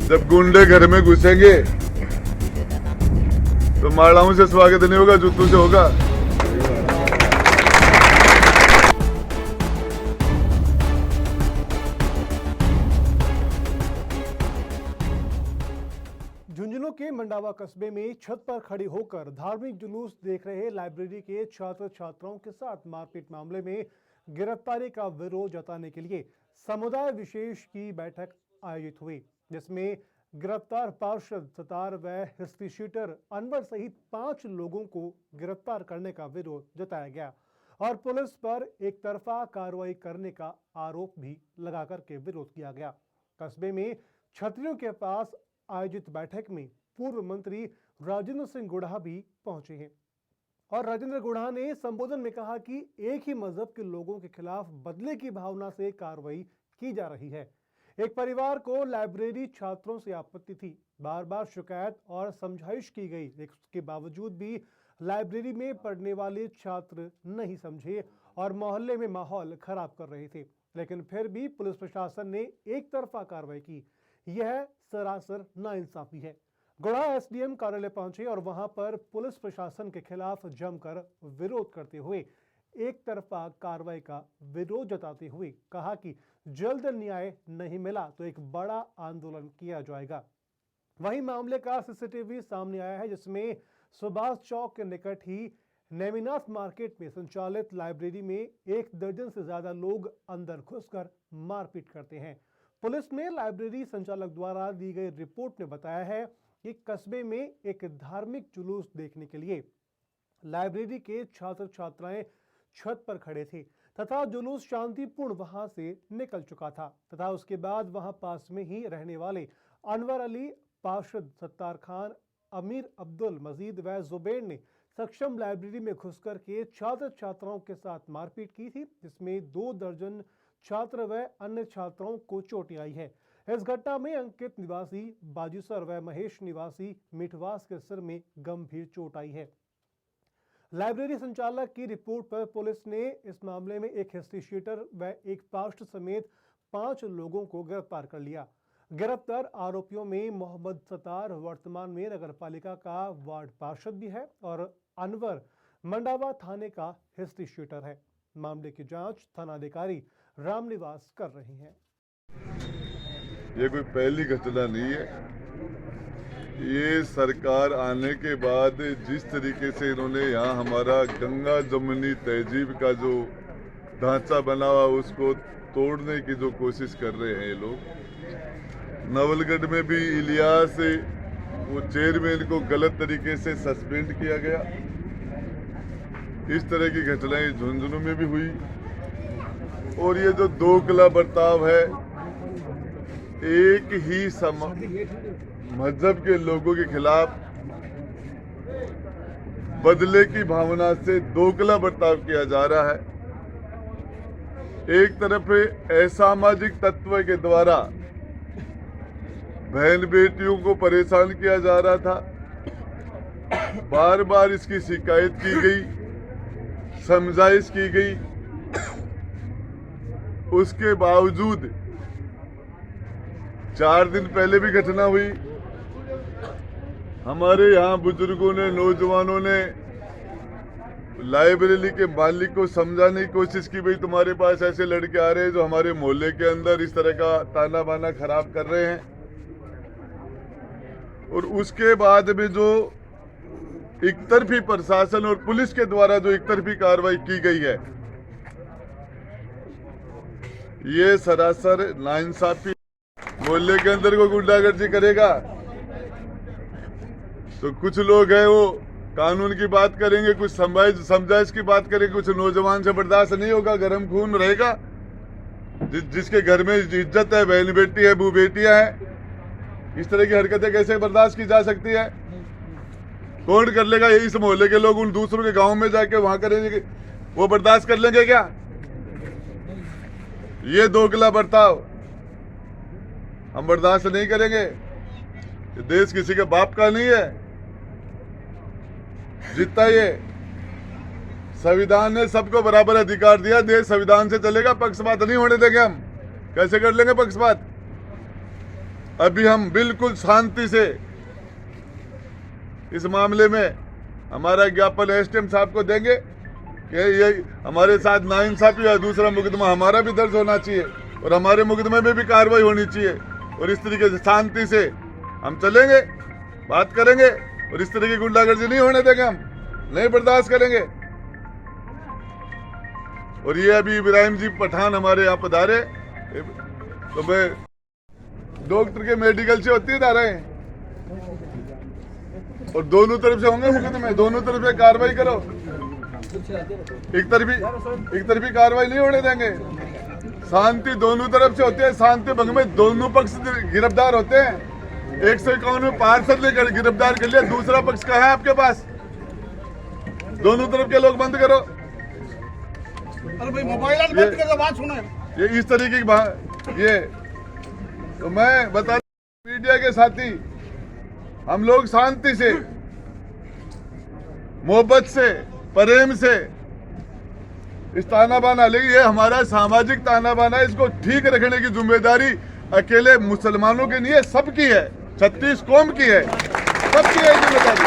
जब गुंडे घर में घुसेंगे तो मालाओं से स्वागत नहीं होगा, जूतों से होगा। झुंझुनू के मंडावा कस्बे में छत पर खड़ी होकर धार्मिक जुलूस देख रहे लाइब्रेरी के छात्र छात्राओं के साथ मारपीट मामले में गिरफ्तारी का विरोध जताने के लिए समुदाय विशेष की बैठक आयोजित हुई, जिसमें गिरफ्तार पार्षद सतार व हिस्ट्री शीटर अनवर सहित 5 लोगों को गिरफ्तार करने का विरोध जताया गया और पुलिस पर एक तरफा कार्रवाई करने का आरोप भी लगाकर के विरोध किया गया। कस्बे में छतरियों के पास आयोजित बैठक में पूर्व मंत्री राजेंद्र सिंह गुढ़ा भी पहुंचे हैं और राजेंद्र गुढ़ा ने संबोधन में कहा कि एक ही मजहब के लोगों के खिलाफ बदले की भावना से कार्रवाई की जा रही है। एक परिवार को लाइब्रेरी छात्रों से आपत्ति थी, बार बार शिकायत और समझाइश की गई, इसके बावजूद भी लाइब्रेरी में पढ़ने वाले छात्र नहीं समझे और मोहल्ले में माहौल खराब कर रहे थे, लेकिन फिर भी पुलिस प्रशासन ने एक तरफा कार्रवाई की। यह सरासर नाइंसाफी है। गुढ़ा एसडीएम कार्यालय पहुंचे और वहां पर पुलिस प्रशासन के खिलाफ जमकर विरोध करते हुए एक तरफा कार्रवाई का विरोध जताते हुए कहा कि जल्द न्याय नहीं मिला तो एक बड़ा आंदोलन किया जाएगा। वहीं मामले का सीसीटीवी सामने आया है, जिसमें सुभाष चौक के निकट ही नेमिनाथ मार्केट में संचालित लाइब्रेरी में 1 दर्जन से ज्यादा लोग अंदर घुसकर मारपीट करते हैं। पुलिस ने लाइब्रेरी संचालक द्वारा दी गई रिपोर्ट में बताया है कि कस्बे में एक धार्मिक जुलूस देखने के लिए लाइब्रेरी के छात्र छात्राएं छत पर खड़े थे तथा जुलूस शांतिपूर्ण वहां से निकल चुका था तथा उसके बाद वहां पास में ही रहने वाले अनवर अली, पार्षद सत्तार खान, अमीर अब्दुल मजीद व जुबैर ने सक्षम लाइब्रेरी में घुसकर के छात्र छात्राओं के साथ मारपीट की थी, जिसमें 2 दर्जन छात्र व अन्य छात्राओं को चोटें आई है। इस घटना में अंकित निवासी बाजूसर व महेश निवासी मिठवास के सिर में गंभीर चोट आई है। लाइब्रेरी संचालक की रिपोर्ट पर पुलिस ने इस मामले में एक हिस्ट्री शीटर व एक पार्षद समेत 5 लोगों को गिरफ्तार कर लिया। गिरफ्तार आरोपियों में मोहम्मद सतार वर्तमान में नगर पालिका का वार्ड पार्षद भी है और अनवर मंडावा थाने का हिस्ट्री शीटर है। मामले की जांच थानाधिकारी रामनिवास कर रहे हैं। ये कोई पहली घटना नहीं है। ये सरकार आने के बाद जिस तरीके से इन्होंने यहाँ हमारा गंगा जमुनी तहजीब का जो ढांचा बना हुआ उसको तोड़ने की जो कोशिश कर रहे हैं ये लोग। नवलगढ़ में भी इलियास वो चेयरमैन को गलत तरीके से सस्पेंड किया गया। इस तरह की घटनाएं झुंझुनू में भी हुई और ये जो दोगला बर्ताव है, एक ही मजहब के लोगों के खिलाफ बदले की भावना से दोगला बर्ताव किया जा रहा है। एक तरफ असामाजिक तत्व के द्वारा बहन बेटियों को परेशान किया जा रहा था, बार बार इसकी शिकायत की गई, समझाइश की गई, उसके बावजूद 4 दिन पहले भी घटना हुई। हमारे यहाँ बुजुर्गों ने, नौजवानों ने लाइब्रेरी के मालिक को समझाने की कोशिश की, भाई तुम्हारे पास ऐसे लड़के आ रहे हैं जो हमारे मोहल्ले के अंदर इस तरह का ताना बाना खराब कर रहे हैं। और उसके बाद में जो एकतरफी प्रशासन और पुलिस के द्वारा जो एकतरफी कार्रवाई की गई है, ये सरासर नाइंसाफी। मोहल्ले के अंदर को गुंडागर्दी करेगा तो कुछ लोग हैं वो कानून की बात करेंगे, कुछ समझाइश की बात करेंगे, कुछ नौजवान से बर्दाश्त नहीं होगा, गरम खून रहेगा। जिसके घर में इज्जत है, बहन बेटी है, बू बेटियां हैं, इस तरह की हरकतें कैसे बर्दाश्त की जा सकती है? कौन कर लेगा? ये इस मोहल्ले के लोग उन दूसरों के गांव में जाके वहां करेंगे, वो बर्दाश्त कर लेंगे क्या? ये दोगला बर्ताव हम बर्दाश्त नहीं करेंगे। ये देश किसी के बाप का नहीं है। जितना ये संविधान ने सबको बराबर अधिकार दिया, देश संविधान से चलेगा, पक्षपात नहीं होने देंगे हम। कैसे कर लेंगे पक्षपात? अभी हम बिल्कुल शांति से इस मामले में हमारा ज्ञापन एसडीएम साहब को देंगे कि ये हमारे साथ नाइंसाफी है, दूसरा मुकदमा हमारा भी दर्ज होना चाहिए और हमारे मुकदमे में भी कार्रवाई होनी चाहिए। और इस तरीके से शांति से हम चलेंगे, बात करेंगे और इस तरह की गुंडागर्दी नहीं होने देंगे, हम नहीं बर्दाश्त करेंगे। और ये अभी इब्राहिम जी पठान हमारे यहाँ पधारे, तो मैं डॉक्टर के मेडिकल से होती है रहे और दोनों तरफ से होंगे मुकदमे, दोनों तरफ से कार्रवाई करो, एक तरफी कार्रवाई नहीं होने देंगे। शांति दोनों तरफ से होती है, शांति भंग में दोनों पक्ष गिरफ्तार होते हैं। 151 में पार्षद लेकर गिरफ्तार कर लिया, दूसरा पक्ष कहाँ है आपके पास? दोनों तरफ के लोग बंद करो। अरे भाई मोबाइल बंद करके बात सुनो। ये इस तरीके की ये तो मैं बता मीडिया के साथी, हम लोग शांति से, मोहब्बत से, प्रेम से इस ताना बाना, लेकिन ये हमारा सामाजिक ताना बाना, इसको ठीक रखने की जिम्मेदारी अकेले मुसलमानों की नहीं है, सबकी है, 36 कौम की है, सबकी है जिम्मेदारी।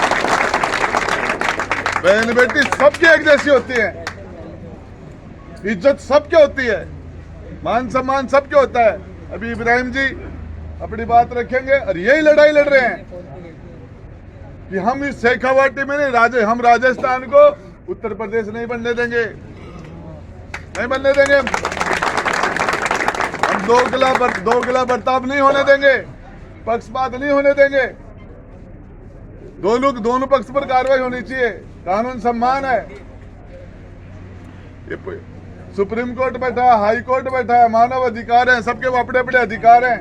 बहन बेटी सबकी एक जैसी होती है, इज्जत सबके होती है, मान सम्मान सबके होता है। अभी इब्राहिम जी अपनी बात रखेंगे और यही लड़ाई लड़ रहे हैं कि हम इस शेखावाटी में नहीं, हम राजस्थान को उत्तर प्रदेश नहीं बनने देंगे, नहीं बनने देंगे। हम दोगला बर्ताव नहीं होने देंगे, पक्षपात नहीं होने देंगे। दोनों पक्ष पर कार्रवाई होनी चाहिए, कानून सम्मान है। ये सुप्रीम कोर्ट बैठा है, हाई कोर्ट बैठा है, मानव अधिकार है, सबके अपने अपने अधिकार हैं।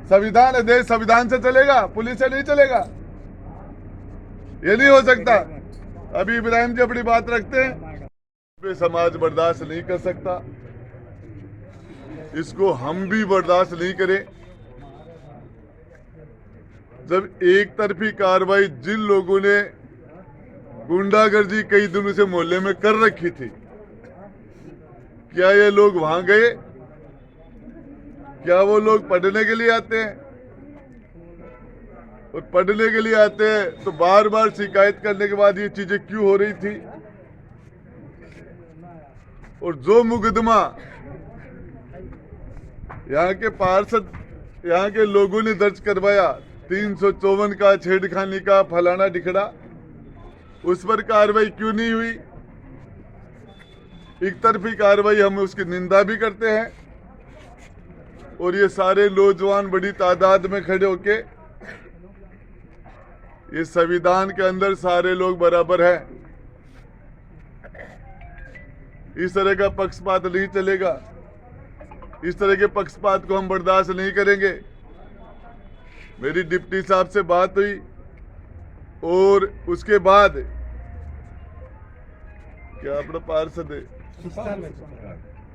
संविधान है, देश संविधान से चलेगा, पुलिस से नहीं चलेगा, ये नहीं हो सकता। अभी इब्राहिम जी अपनी बात रखते हैं, समाज बर्दाश्त नहीं कर सकता, इसको हम भी बर्दाश्त नहीं करें। जब एक तरफी कार्रवाई जिन लोगों ने गुंडागर्दी कई दिनों से मोहल्ले में कर रखी थी, क्या ये लोग वहां गए? क्या वो लोग पढ़ने के लिए आते हैं? और पढ़ने के लिए आते हैं तो बार बार शिकायत करने के बाद ये चीजें क्यों हो रही थी? और जो मुकदमा यहाँ के पार्षद, यहाँ के लोगों ने दर्ज करवाया 354 का, छेड़खानी का, फलाना ढिकड़ा, उस पर कार्रवाई क्यों नहीं हुई? एक तरफी कार्रवाई, हम उसकी निंदा भी करते हैं। और ये सारे नौजवान बड़ी तादाद में खड़े होके, ये संविधान के अंदर सारे लोग बराबर हैं, इस तरह का पक्षपात नहीं चलेगा, इस तरह के पक्षपात को हम बर्दाश्त नहीं करेंगे। मेरी डिप्टी साहब से बात हुई और उसके बाद क्या अपना पार्षद है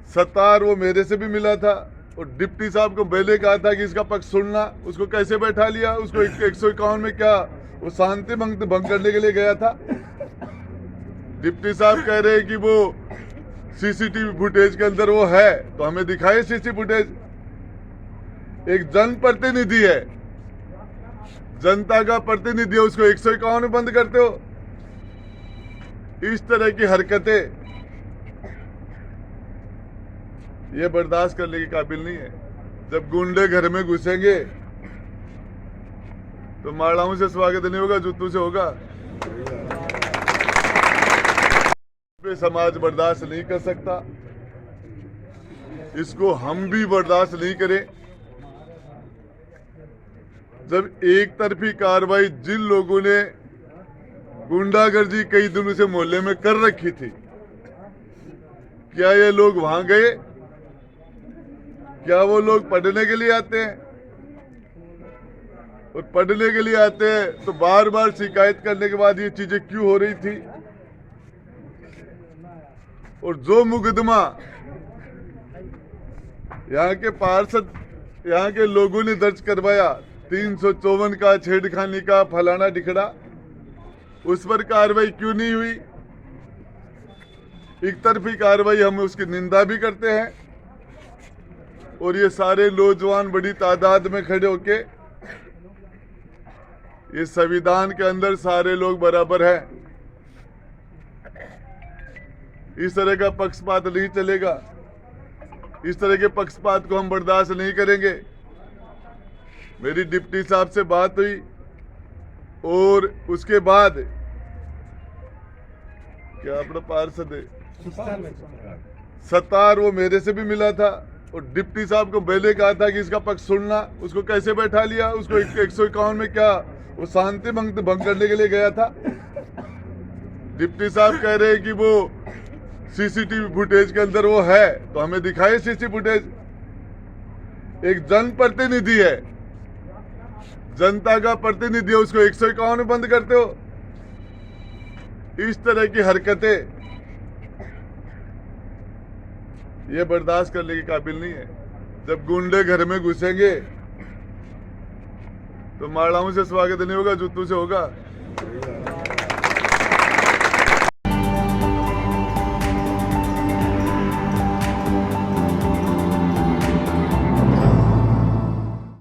सत्तार, वो मेरे से भी मिला था और डिप्टी साहब को पहले कहा था कि इसका पक्ष सुनना, उसको कैसे बैठा लिया? उसको 151 में क्या वो शांति भंग करने के लिए गया था? डिप्टी साहब कह रहे हैं कि वो सीसीटीवी फुटेज के अंदर वो है, तो हमें दिखाए सीसी फुटेज। एक जनप्रतिनिधि है, जनता का प्रतिनिधि है, उसको 151 में बंद करते हो? इस तरह की हरकतें ये बर्दाश्त करने के काबिल नहीं है। जब गुंडे घर में घुसेंगे तो मालाओं से स्वागत नहीं होगा, जूतों से होगा। समाज बर्दाश्त नहीं कर सकता, इसको हम भी बर्दाश्त नहीं करें। जब एक तरफी कार्रवाई जिन लोगों ने गुंडागर्दी कई दिनों से मोहल्ले में कर रखी थी, क्या ये लोग वहां गए? क्या वो लोग पढ़ने के लिए आते हैं? और पढ़ने के लिए आते हैं तो बार बार शिकायत करने के बाद ये चीजें क्यों हो रही थी? और जो मुकदमा यहाँ के पार्षद, यहाँ के लोगों ने दर्ज करवाया 354 का, छेड़खानी का, फलाना ढिकड़ा, उस पर कार्रवाई क्यों नहीं हुई? एक तरफी कार्रवाई, हम उसकी निंदा भी करते हैं। और ये सारे नौजवान बड़ी तादाद में खड़े होके, ये संविधान के अंदर सारे लोग बराबर हैं, इस तरह का पक्षपात नहीं चलेगा। इस तरह के पक्षपात को हम बर्दाश्त नहीं करेंगे। मेरी डिप्टी साहब से बात हुई और उसके बाद क्या अपना पार्षद है सत्तार, वो मेरे से भी मिला था और डिप्टी साहब को पहले कहा था कि इसका पक्ष सुनना, उसको कैसे बैठा लिया? उसको 151 में क्या वो शांति भंग करने के लिए गया था? डिप्टी साहब कह रहे हैं कि वो सीसीटीवी फुटेज के अंदर वो है, तो हमें दिखाए सीसीटीवी फुटेज। एक जनप्रतिनिधि है, जनता का प्रतिनिधि है, उसको 151 में बंद करते हो? इस तरह की हरकतें ये बर्दाश्त करने के काबिल नहीं है। जब गुंडे घर में घुसेंगे तो माड़ाओं से स्वागत नहीं होगा, जूतों से होगा।